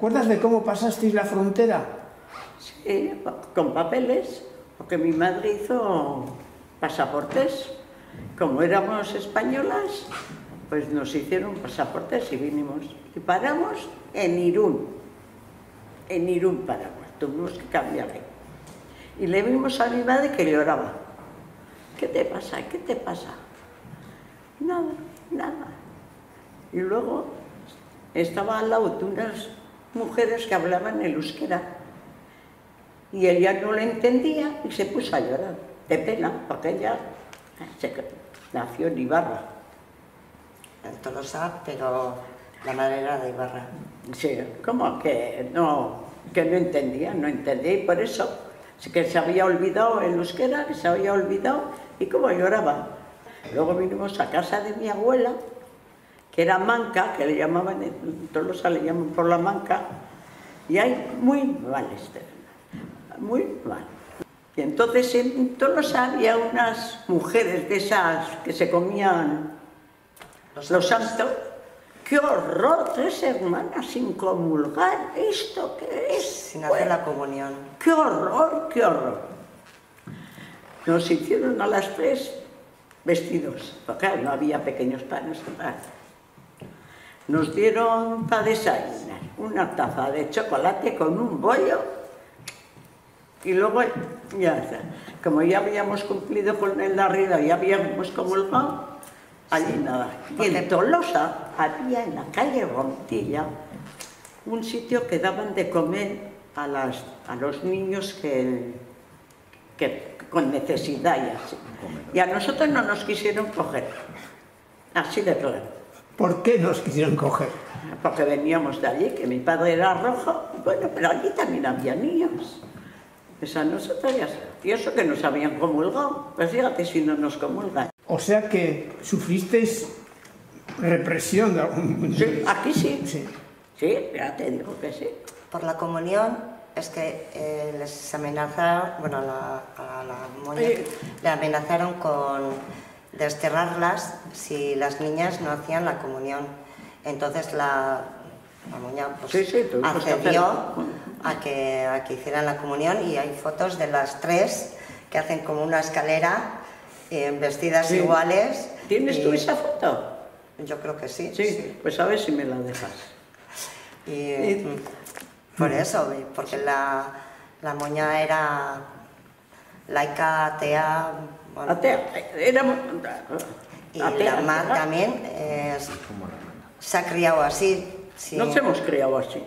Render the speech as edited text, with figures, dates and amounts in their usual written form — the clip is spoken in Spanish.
acuerdas de cómo pasasteis la frontera? Sí, con papeles, porque mi madre hizo pasaportes. Como éramos españolas, pues nos hicieron pasaportes y vinimos. Y paramos en Irún. En Irún paramos, tuvimos que cambiar ahí. Y le vimos a mi madre que lloraba. ¿Qué te pasa? ¿Qué te pasa? Nada, nada. Y luego estaba al lado de unas mujeres que hablaban el euskera. Y ella no lo entendía y se puso a llorar, de pena, porque ella nació en Ibarra. En Tolosa, pero la madre era de Ibarra. Sí, como que no entendía, y por eso que se había olvidado el euskera, que se había olvidado, y cómo lloraba. Luego vinimos a casa de mi abuela, que era manca, que le llamaban, en Tolosa le llaman por la manca, y hay muy mal muy mal. Y entonces en Tolosa había unas mujeres de esas que se comían los santos. ¡Qué horror! 3 hermanas sin comulgar. ¿Esto qué es? Sin hacer la comunión. ¡Qué horror! ¡Qué horror! Nos hicieron a las 3 vestidos, porque claro, no había pequeños panes. Nos dieron para desayunar una taza de chocolate con un bollo. Y luego, ya está, como ya habíamos cumplido con el de arriba, ya habíamos comulgado, allí nada. Y en Tolosa había en la calle Rontilla un sitio que daban de comer a los niños que con necesidad y así. Y a nosotros no nos quisieron coger, así de claro. ¿Por qué nos quisieron coger? Porque veníamos de allí, que mi padre era rojo, bueno, pero allí también había niños. Pues a nosotros ya sabía. Y eso que nos habían comulgado, pues fíjate si no nos comulgan. O sea que sufristeis represión de algún... Sí, aquí sí. Sí. Sí, ya te digo que sí. Por la comunión es que les amenazaron, bueno, a la moña, le amenazaron con desterrarlas si las niñas no hacían la comunión. Entonces la moña pues, accedió a que hicieran la comunión y hay fotos de las 3 que hacen como una escalera vestidas iguales. ¿Tienes tú esa foto? Yo creo que sí. Sí, pues a ver si me la dejas. Y por eso, porque la moña era laica, atea. Bueno, Atea, éramos... y la mamá también se ha criado así. Sí. Nos hemos criado así.